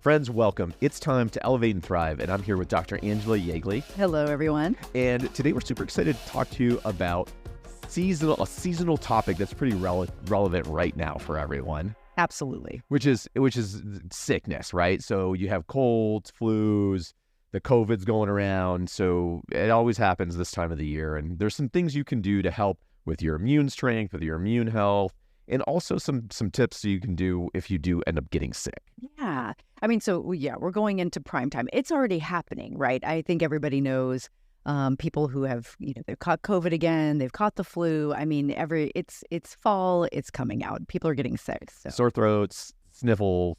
Friends, welcome. It's time to elevate and thrive, and I'm here with Dr. Angela Jagle. Hello, everyone. And today we're super excited to talk to you about a seasonal topic that's pretty relevant right now for everyone. Absolutely. Which is sickness, right? So you have colds, flus, the COVID's going around. So it always happens this time of the year. And there's some things you can do to help with your immune strength, with your immune health, and also some tips you can do if you do end up getting sick. Yeah. We're going into prime time. It's already happening, right? I think everybody knows people who have, they've caught COVID again, they've caught the flu. I mean, it's fall, it's coming out. People are getting sick. So. Sore throats, sniffles,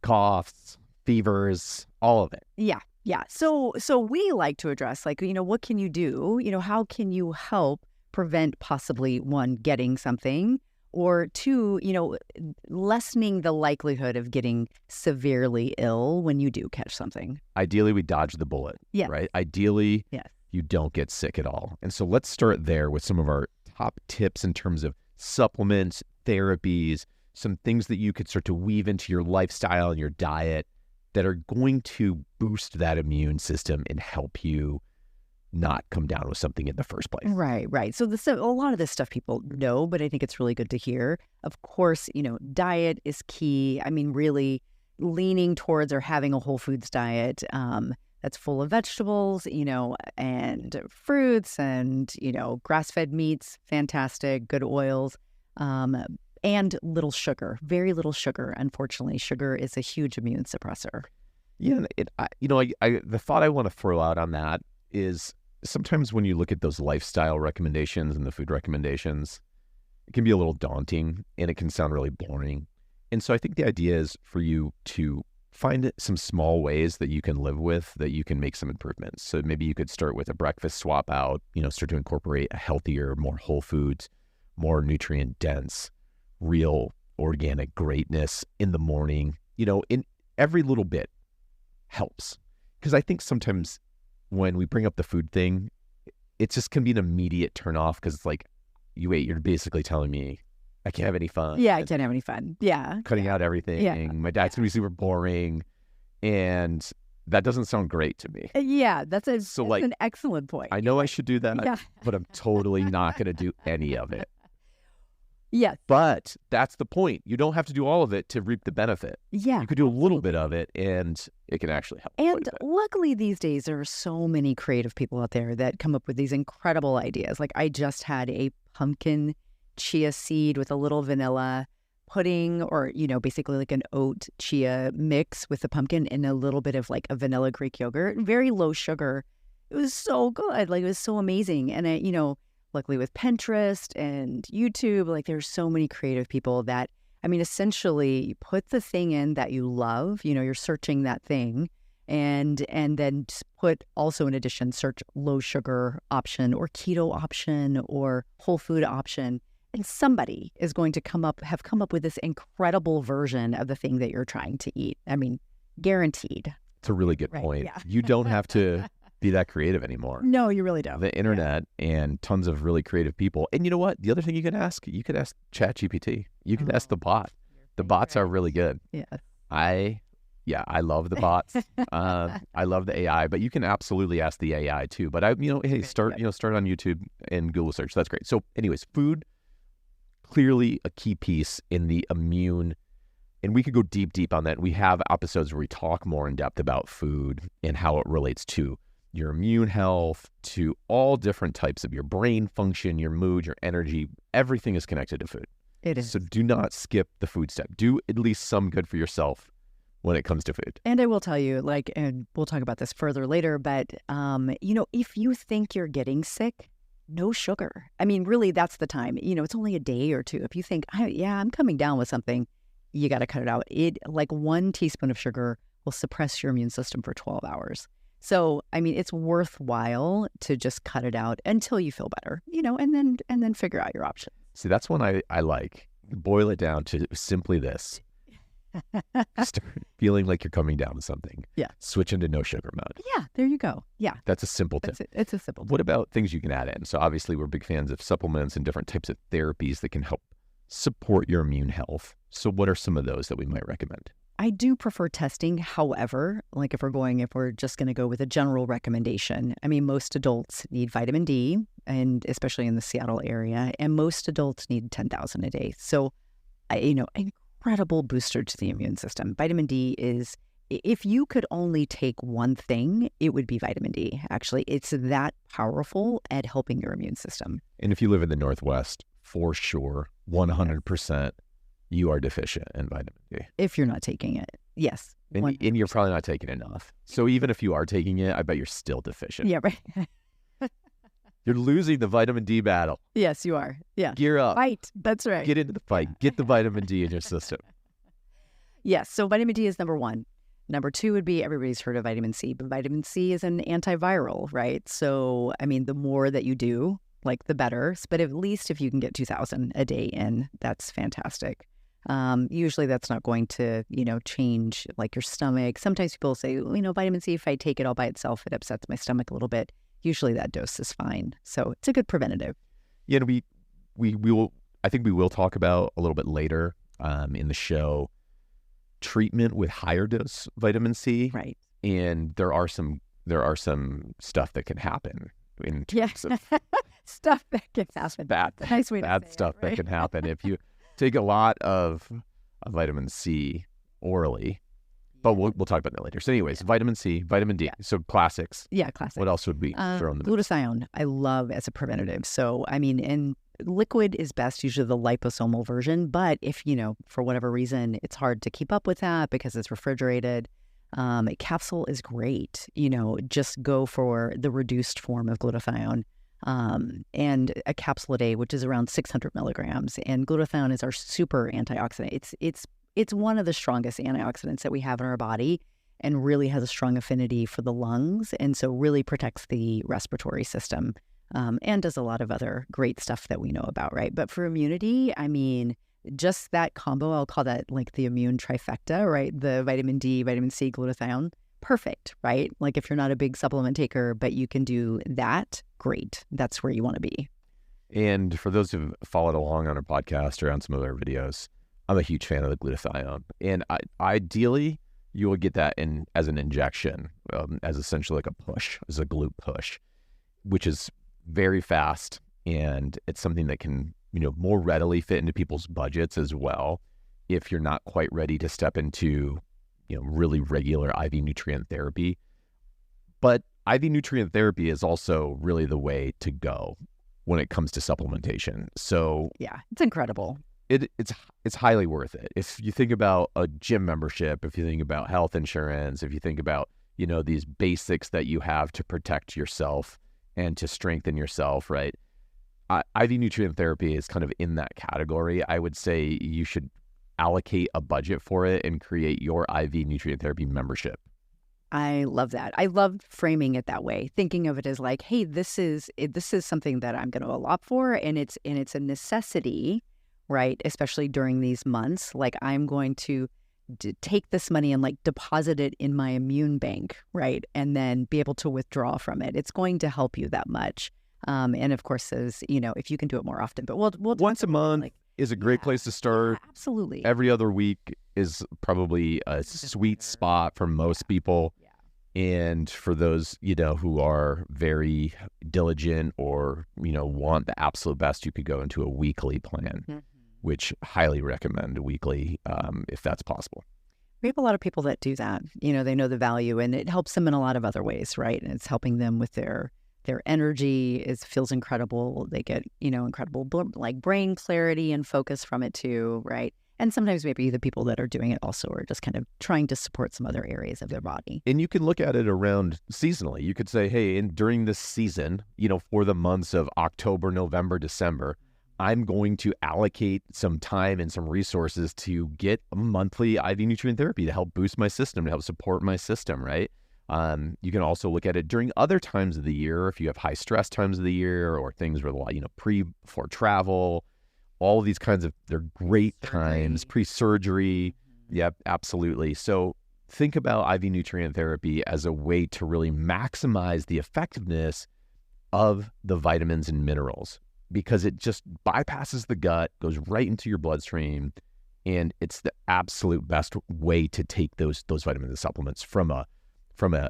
coughs, fevers, all of it. Yeah. Yeah. So we like to address, what can you do? How can you help prevent possibly, one, getting something, or two, lessening the likelihood of getting severely ill when you do catch something. Ideally, we dodge the bullet, right? Ideally, you don't get sick at all. And so let's start there with some of our top tips in terms of supplements, therapies, some things that you could start to weave into your lifestyle and your diet that are going to boost that immune system and help you not come down with something in the first place. Right. So a lot of this stuff people know, but I think it's really good to hear. Of course, diet is key. I mean, really leaning towards or having a whole foods diet that's full of vegetables, and fruits and, grass-fed meats, fantastic, good oils, and little sugar, very little sugar. Unfortunately, sugar is a huge immune suppressor. Yeah. The thought I want to throw out on that is sometimes when you look at those lifestyle recommendations and the food recommendations, it can be a little daunting and it can sound really boring. And so I think the idea is for you to find some small ways that you can live with, that you can make some improvements. So maybe you could start with a breakfast swap out, start to incorporate a healthier, more whole foods, more nutrient dense, real organic greatness in the morning. In every little bit helps. Because I think sometimes when we bring up the food thing, it just can be an immediate turn off because it's like, you're basically telling me I can't have any fun. Yeah, I can't have any fun. Yeah. Cutting out everything. Yeah. My diet's going to be super boring. And that doesn't sound great to me. Yeah, that's an excellent point. I know I should do that, but I'm totally not going to do any of it. Yes. But that's the point. You don't have to do all of it to reap the benefit. Yeah. You could do a little bit of it and it can actually help. And luckily these days there are so many creative people out there that come up with these incredible ideas. Like I just had a pumpkin chia seed with a little vanilla pudding, or, basically like an oat chia mix with the pumpkin and a little bit of like a vanilla Greek yogurt, very low sugar. It was so good. Like it was so amazing. And luckily with Pinterest and YouTube, there's so many creative people that, essentially you put the thing in that you love, you're searching that thing and then just put also in addition, search low sugar option or keto option or whole food option. And somebody is going to have come up with this incredible version of the thing that you're trying to eat. Guaranteed. It's a really good point. Yeah. You don't have to be that creative anymore. No, you really don't. The internet and tons of really creative people. And you know what? The other thing you can ask ChatGPT. You can ask the bot. The bots are really good. Yes. I love the bots. I love the AI, but you can absolutely ask the AI too. But start on YouTube and Google search. That's great. So anyways, food, clearly a key piece in the immune. And we could go deep on that. We have episodes where we talk more in depth about food and how it relates to your immune health, to all different types of your brain function, your mood, your energy. Everything is connected to food. It is. So do not skip the food step. Do at least some good for yourself when it comes to food. And I will tell you, and we'll talk about this further later, but, if you think you're getting sick, no sugar. Really, that's the time. It's only a day or two. If you think, I'm coming down with something, you got to cut it out. 1 teaspoon of sugar will suppress your immune system for 12 hours. So, it's worthwhile to just cut it out until you feel better, and then figure out your options. See, that's one I like. Boil it down to simply this. Start feeling like you're coming down to something. Yeah. Switch into no sugar mode. Yeah, there you go. Yeah. That's a simple tip. It's a simple tip. What about things you can add in? So obviously we're big fans of supplements and different types of therapies that can help support your immune health. So what are some of those that we might recommend? I do prefer testing. However, like if we're just going to go with a general recommendation, I mean, most adults need vitamin D, and especially in the Seattle area, and most adults need 10,000 a day. So, incredible booster to the immune system. Vitamin D is, if you could only take one thing, it would be vitamin D. Actually, it's that powerful at helping your immune system. And if you live in the Northwest, for sure, 100%, you are deficient in vitamin D. If you're not taking it, yes. And you're probably not taking enough. So even if you are taking it, I bet you're still deficient. Yeah, right. You're losing the vitamin D battle. Yes, you are. Yeah. Gear up. Fight. That's right. Get into the fight. Get the vitamin D in your system. Yes. So vitamin D is number one. Number two would be, everybody's heard of vitamin C, but vitamin C is an antiviral, right? So, I mean, the more that you do, like the better. But at least if you can get 2,000 a day in, that's fantastic. Usually that's not going to, change like your stomach. Sometimes people say, vitamin C, if I take it all by itself, it upsets my stomach a little bit. Usually that dose is fine. So it's a good preventative. Yeah, and we will, I think we will talk about a little bit later in the show, treatment with higher dose vitamin C. Right. And there are some stuff that can happen in terms of stuff that can happen. Nice way to bad say stuff it, right? that can happen if you take a lot of vitamin C orally. But we'll talk about that later. So anyways, vitamin C, vitamin D. So classics. Yeah, classics. What else would we throw in the mix? Glutathione, I love as a preventative. So, I mean, in liquid is best, usually the liposomal version. But if, for whatever reason, it's hard to keep up with that because it's refrigerated, a capsule is great. Just go for the reduced form of glutathione. And a capsule a day, which is around 600 milligrams. And glutathione is our super antioxidant. It's one of the strongest antioxidants that we have in our body, and really has a strong affinity for the lungs, and so really protects the respiratory system, and does a lot of other great stuff that we know about, right? But for immunity, I mean, just that combo, I'll call that like the immune trifecta, right? The vitamin D, vitamin C, glutathione, perfect, right? Like if you're not a big supplement taker, but you can do that, great. That's where you want to be. And for those who've followed along on our podcast or on some of our videos, I'm a huge fan of the glutathione. And ideally, you will get that in as an injection, as essentially like a push, as a glute push, which is very fast. And it's something that can, more readily fit into people's budgets as well. If you're not quite ready to step into, really regular IV nutrient therapy. But IV nutrient therapy is also really the way to go when it comes to supplementation. So yeah, it's incredible. It's highly worth it. If you think about a gym membership, if you think about health insurance, if you think about, these basics that you have to protect yourself and to strengthen yourself, right? IV nutrient therapy is kind of in that category. I would say you should allocate a budget for it and create your IV nutrient therapy membership. I love that. I love framing it that way, thinking of it as like, hey, this is something that I'm going to opt for, and it's a necessity, right? Especially during these months, like I'm going to take this money and like deposit it in my immune bank, right? And then be able to withdraw from it. It's going to help you that much. And of course, as if you can do it more often, but we'll once a month is a great place to start. Yeah, absolutely. Every other week is probably a sweet spot for most people. Yeah. And for those, who are very diligent or, want the absolute best, you could go into a weekly plan, which highly recommend weekly if that's possible. We have a lot of people that do that. They know the value, and it helps them in a lot of other ways, right? And it's helping them with their energy. It feels incredible. They get, incredible brain clarity and focus from it too, right? And sometimes maybe the people that are doing it also are just kind of trying to support some other areas of their body. And you can look at it around seasonally. You could say, hey, during this season, for the months of October, November, December, I'm going to allocate some time and some resources to get a monthly IV nutrient therapy to help boost my system, to help support my system, right? You can also look at it during other times of the year, if you have high stress times of the year or things where, before travel, all of these kinds of, they're great times, pre-surgery. Yep, absolutely. So think about IV nutrient therapy as a way to really maximize the effectiveness of the vitamins and minerals, because it just bypasses the gut, goes right into your bloodstream, And it's the absolute best way to take those vitamins and supplements from a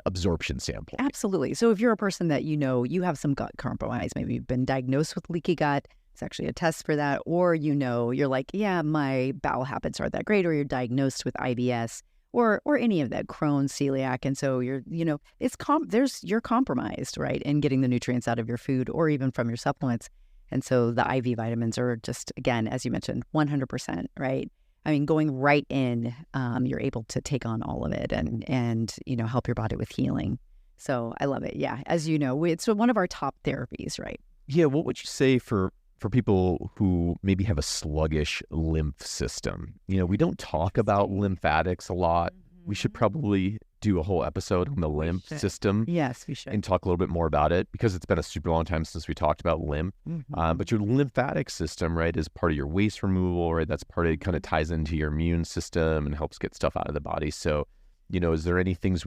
absorption standpoint. Absolutely. So if you're a person that you have some gut compromise, maybe you've been diagnosed with leaky gut, it's actually a test for that, or you're like, yeah, my bowel habits aren't that great, or you're diagnosed with IBS or any of that, Crohn's, celiac, and so you're compromised, right, in getting the nutrients out of your food or even from your supplements. And so the IV vitamins are just, again, as you mentioned, 100%, right? I mean, going right in, you're able to take on all of it and help your body with healing. So I love it. Yeah, as you know, it's one of our top therapies, right? Yeah. What would you say for people who maybe have a sluggish lymph system? We don't talk about lymphatics a lot. We should probably do a whole episode on the lymph system. Yes, we should. And talk a little bit more about it, because it's been a super long time since we talked about lymph. But your lymphatic system, right, is part of your waste removal, right? That's part of it, kind of ties into your immune system and helps get stuff out of the body. So, is there any things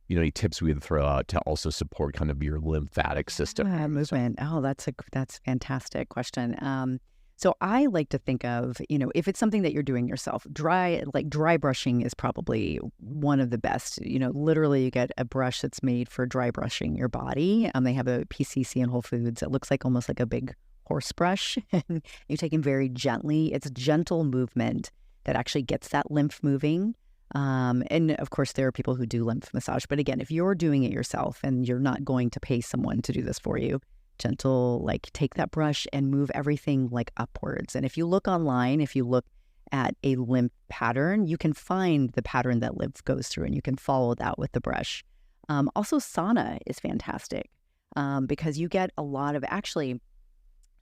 any tips we would throw out to also support kind of your lymphatic system? Movement. Oh, that's a fantastic question. So I like to think of, if it's something that you're doing yourself, dry brushing is probably one of the best. Literally you get a brush that's made for dry brushing your body. They have a PCC in Whole Foods. It looks almost like a big horse brush. And you take them very gently. It's gentle movement that actually gets that lymph moving. And of course, there are people who do lymph massage. But again, if you're doing it yourself and you're not going to pay someone to do this for you, gentle, take that brush and move everything upwards. And if you look online, if you look at a lymph pattern, you can find the pattern that lymph goes through and you can follow that with the brush. Also, sauna is fantastic because you get a lot of, actually,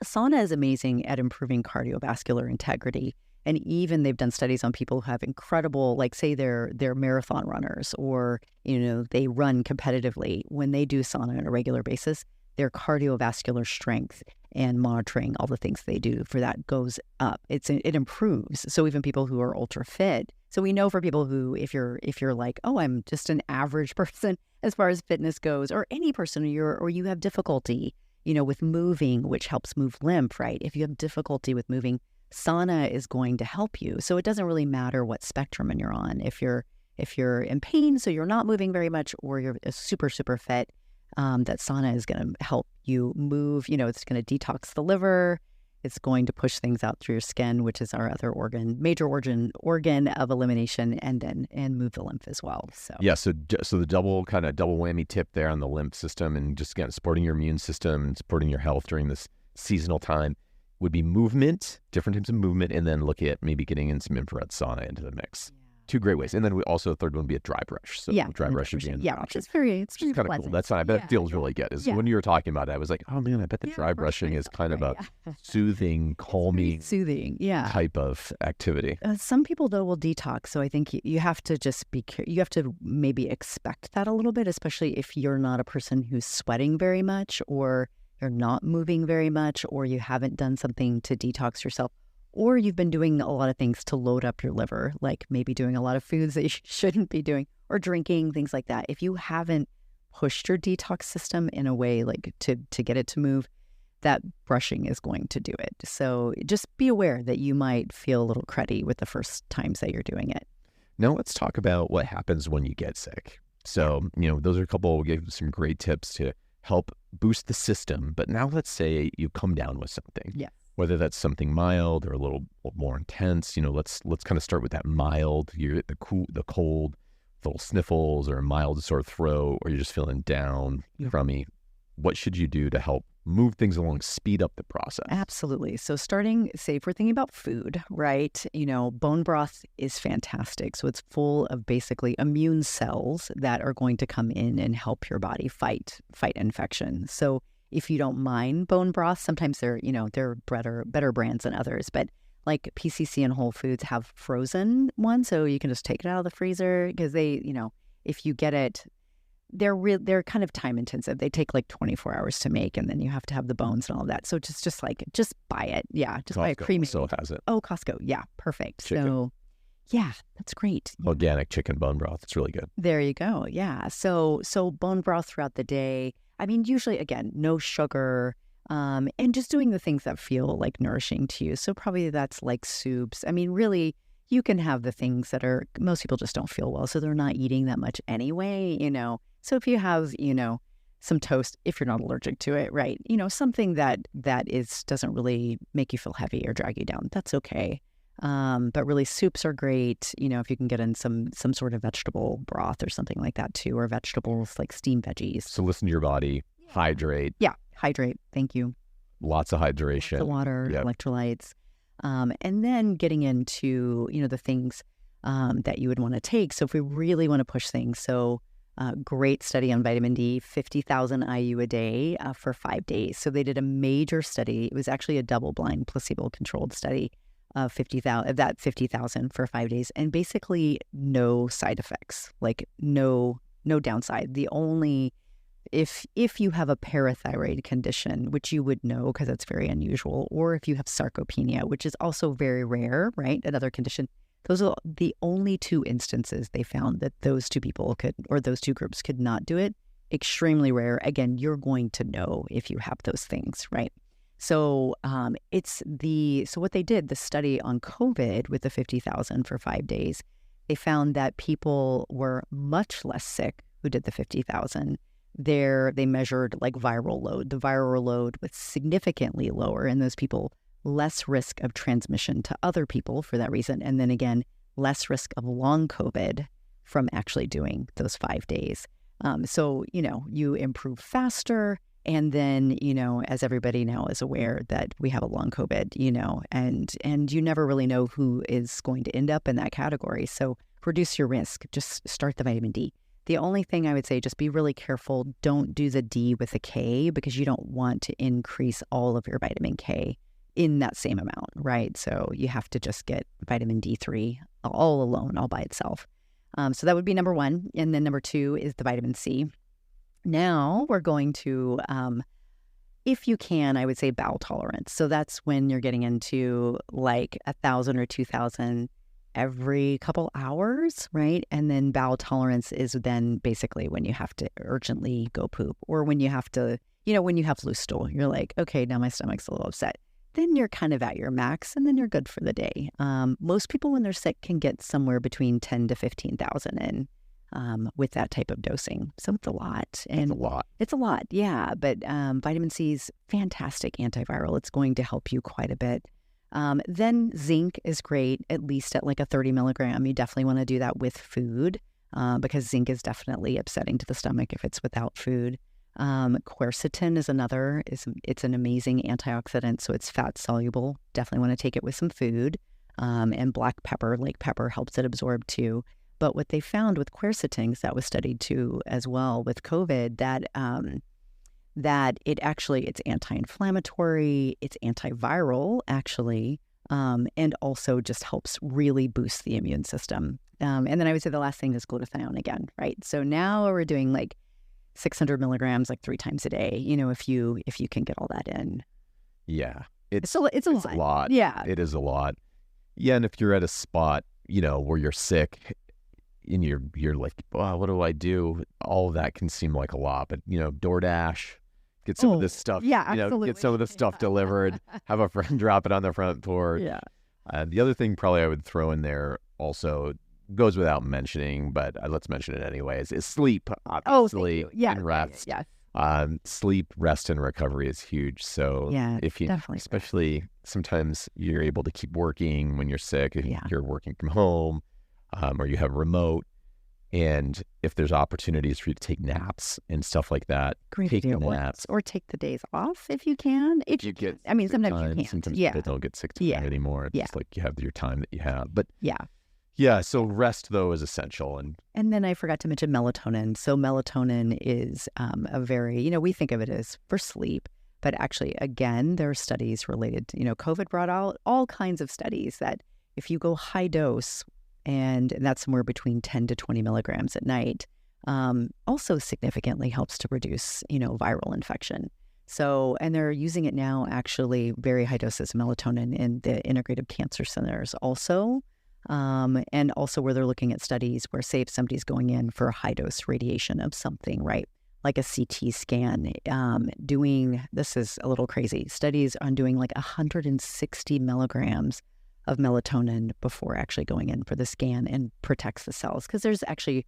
sauna is amazing at improving cardiovascular integrity. And even they've done studies on people who have incredible, say they're marathon runners or, they run competitively. When they do sauna on a regular basis, their cardiovascular strength and monitoring all the things they do for that goes up. It improves. So even people who are ultra fit. So we know for people who, if you're like, oh, I'm just an average person as far as fitness goes, or any person, or you have difficulty, with moving, which helps move lymph, right? If you have difficulty with moving, sauna is going to help you. So it doesn't really matter what spectrum you're on. If you're in pain, so you're not moving very much, or you're super, super fit, that sauna is going to help you move. It's going to detox the liver. It's going to push things out through your skin, which is our other major organ of elimination, and move the lymph as well. So yeah, so the double whammy tip there on the lymph system, and just again supporting your immune system and supporting your health during this seasonal time would be movement, different types of movement, and then look at maybe getting in some infrared sauna into the mix. Yeah. Two great ways. And then the third one would be a dry brush. So dry brush would be an option. It's very kind of cool. That's fine. I bet it feels really good. When you were talking about it, I was like, oh man, I bet the dry brushing is kind of a soothing, calming, type of activity. Some people though will detox. So I think you have to just you have to maybe expect that a little bit, especially if you're not a person who's sweating very much, or you're not moving very much, or you haven't done something to detox yourself. Or you've been doing a lot of things to load up your liver, like maybe doing a lot of foods that you shouldn't be doing, or drinking, things like that. If you haven't pushed your detox system in a way to get it to move, that brushing is going to do it. So just be aware that you might feel a little cruddy with the first times that you're doing it. Now let's talk about what happens when you get sick. So, those are we'll give some great tips to help boost the system. But now let's say you come down with something. Yeah. Whether that's something mild or a little more intense, let's kind of start with that mild. You're the cold, little sniffles, or a mild sore throat, or you're just feeling down, crummy. What should you do to help move things along, speed up the process? Absolutely. So starting, say if we're thinking about food, right? Bone broth is fantastic. So it's full of basically immune cells that are going to come in and help your body fight infection. So if you don't mind bone broth, sometimes they're better brands than others, but like PCC and Whole Foods have frozen ones, so you can just take it out of the freezer, because they, if you get it, they're kind of time intensive. They take 24 hours to make, and then you have to have the bones and all of that. So just buy it. Yeah, just buy a pre-made. Costco has it. Oh, Costco. Yeah, perfect. Chicken. So yeah, that's great. Organic chicken bone broth. It's really good. There you go. Yeah. So bone broth throughout the day. I mean, usually, again, no sugar, and just doing the things that feel nourishing to you. So probably that's soups. I mean, really, you can have the things that are, most people just don't feel well, so they're not eating that much anyway, So if you have, some toast, if you're not allergic to it, right? Something that doesn't really make you feel heavy or drag you down, that's okay. But really soups are great, if you can get in some sort of vegetable broth or something like that too, or vegetables like steamed veggies. So listen to your body, hydrate. Yeah, hydrate. Thank you. Lots of hydration. Lots of water, electrolytes. And then getting into, the things that you would want to take. So if we really want to push things, great study on vitamin D, 50,000 IU a day for 5 days. So they did a major study. It was actually a double-blind, placebo-controlled study of 50,000 for 5 days, and basically no side effects, like no downside. The only if you have a parathyroid condition, which you would know because it's very unusual, or if you have sarcopenia, which is also very rare, right? Another condition. Those are the only 2 instances they found that those 2 people could, or those 2 groups could not do it. Extremely rare. Again, you're going to know if you have those things, right? So so what they did, the study on COVID with the 50,000 for 5 days, they found that people were much less sick who did the 50,000. They measured like viral load. The viral load was significantly lower in those people, less risk of transmission to other people for that reason. And then again, less risk of long COVID from actually doing those 5 days. So, you improve faster. And then, as everybody now is aware that we have a long COVID, and you never really know who is going to end up in that category. So reduce your risk. Just start the vitamin D. The only thing I would say, just be really careful. Don't do the D with a K, because you don't want to increase all of your vitamin K in that same amount, right? So you have to just get vitamin D3 all alone, all by itself. So that would be number 1. And then number 2 is the vitamin C. Now we're going to, if you can, I would say bowel tolerance. So that's when you're getting into like 1,000 or 2,000 every couple hours, right? And then bowel tolerance is then basically when you have to urgently go poop, or when you have to, when you have loose stool, you're like, okay, now my stomach's a little upset. Then you're kind of at your max, and then you're good for the day. Most people when they're sick can get somewhere between 10 to 15,000 in with that type of dosing. So it's a lot. And it's a lot, yeah. But vitamin C is fantastic antiviral. It's going to help you quite a bit. Then zinc is great, at least at like a 30 milligram. You definitely want to do that with food because zinc is definitely upsetting to the stomach if it's without food. Quercetin is another. It's an amazing antioxidant, so it's fat soluble. Definitely want to take it with some food. And black pepper, lake pepper, helps it absorb too. But what they found with quercetin, that was studied too as well with COVID, that it's anti-inflammatory, it's antiviral actually, and also just helps really boost the immune system. And then I would say the last thing is glutathione again, right? So now we're doing like 600 milligrams like 3 times a day, if you can get all that in. Yeah. It's a lot. Yeah. It is a lot. Yeah. And if you're at a spot, where you're sick and you're like, oh, what do I do? All of that can seem like a lot, but DoorDash, get some of this stuff, absolutely. Get some of the stuff delivered, have a friend drop it on the front porch. Yeah. The other thing probably I would throw in there also goes without mentioning, but let's mention it anyways, is sleep, obviously, and rest. Yeah. Sleep, rest, and recovery is huge. So if you, definitely, especially sometimes you're able to keep working when you're sick, if you're working from home, or you have remote, and if there's opportunities for you to take naps and stuff like that, take the naps. Or take the days off if you can. If you get, sometimes you can't. Sometimes people don't get sick anymore. It's just like you have your time that you have. But so rest though is essential. And then I forgot to mention melatonin. So melatonin is a very, we think of it as for sleep, but actually, again, there are studies related to, COVID brought out all kinds of studies that if you go high dose, and that's somewhere between 10 to 20 milligrams at night, also significantly helps to reduce, viral infection. So, and they're using it now, actually, very high doses of melatonin in the integrative cancer centers also. And also where they're looking at studies where, say, if somebody's going in for a high dose radiation of something, right, like a CT scan, this is a little crazy, studies on doing like 160 milligrams of melatonin before actually going in for the scan and protects the cells, because there's actually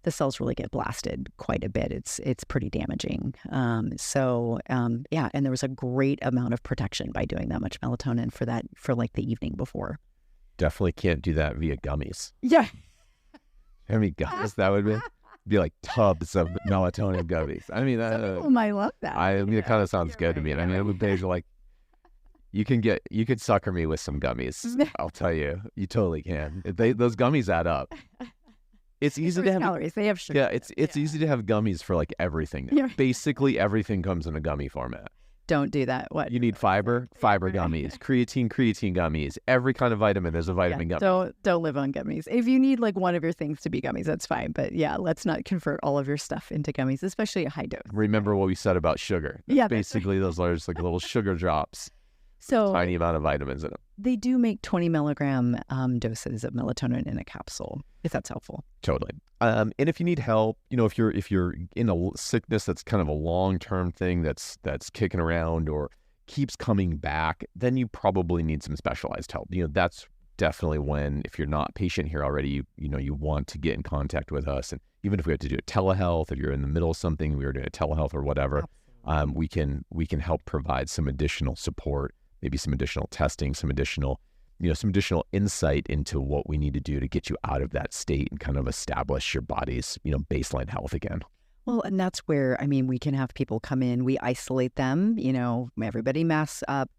the cells really get blasted quite a bit. It's pretty damaging. Yeah, and there was a great amount of protection by doing that much melatonin for like the evening before. Definitely can't do that via gummies. Yeah. How many gummies that would be like tubs of melatonin gummies. I mean, some people might love that. I mean, it kind of sounds good to me. I mean, days are like, you could sucker me with some gummies. I'll tell you, you totally can. Those gummies add up. It's easy to have calories. They have sugar. Yeah, it's easy to have gummies for like everything. Yeah. Basically, everything comes in a gummy format. Don't do that. What? You need fiber gummies, creatine gummies, every kind of vitamin. There's a vitamin gummy. Don't live on gummies. If you need like one of your things to be gummies, that's fine. But yeah, let's not convert all of your stuff into gummies, especially a high dose. Remember what we said about sugar. Yeah, basically those are just like little sugar drops. So tiny amount of vitamins in them. They do make 20 milligram doses of melatonin in a capsule, if that's helpful. Totally. And if you need help, if you're in a sickness that's kind of a long-term thing that's kicking around or keeps coming back, then you probably need some specialized help. That's definitely when, if you're not patient here already, you want to get in contact with us. And even if we have to do a telehealth, if you're in the middle of something, we were doing a telehealth or whatever, we can help provide some additional support, maybe some additional testing, some additional insight into what we need to do to get you out of that state and kind of establish your body's, baseline health again. Well, and that's where, we can have people come in, we isolate them, everybody masks up.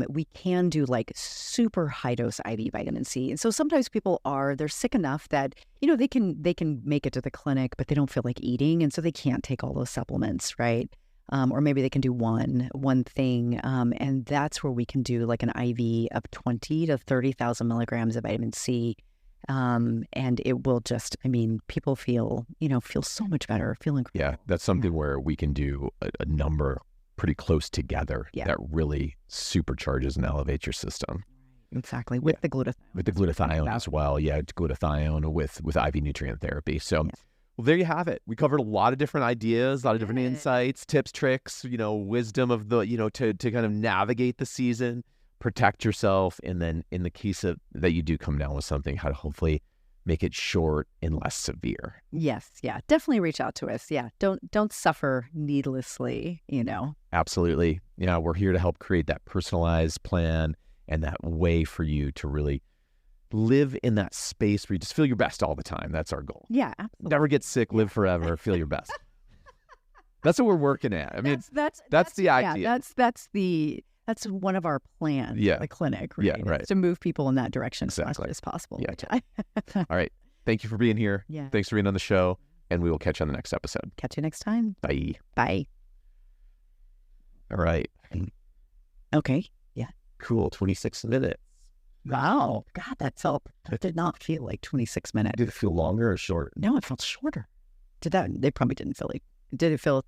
We can do like super high dose IV vitamin C. And so sometimes people they're sick enough that, they can make it to the clinic, but they don't feel like eating. And so they can't take all those supplements, right? Or maybe they can do one thing. And that's where we can do like an IV of 20 to 30,000 milligrams of vitamin C. And it will just, people feel so much better, feel incredible. Yeah, that's something where we can do a number pretty close together that really supercharges and elevates your system. Exactly. With the glutathione. With the glutathione as well. Yeah, glutathione with IV nutrient therapy. So well, there you have it. We covered a lot of different ideas, a lot of different insights, tips, tricks, wisdom of the, to kind of navigate the season, protect yourself. And then in the case of that you do come down with something, how to hopefully make it short and less severe. Yes. Yeah. Definitely reach out to us. Yeah. Don't suffer needlessly, Absolutely. Yeah. We're here to help create that personalized plan and that way for you to really live in that space where you just feel your best all the time. That's our goal. Yeah, absolutely. Never get sick, live forever, feel your best. That's what we're working at. That's the idea. Yeah, that's one of our plans. Yeah. The clinic, right? Yeah, right. To move people in that direction exactly. as much as possible. Yeah. All right. Thank you for being here. Yeah. Thanks for being on the show, and we will catch you on the next episode. Catch you next time. Bye. Bye. All right. Okay. Yeah. Cool. 26 minutes. Wow. God, that did not feel like 26 minutes. Did it feel longer or shorter? No, it felt shorter. They probably didn't feel did it feel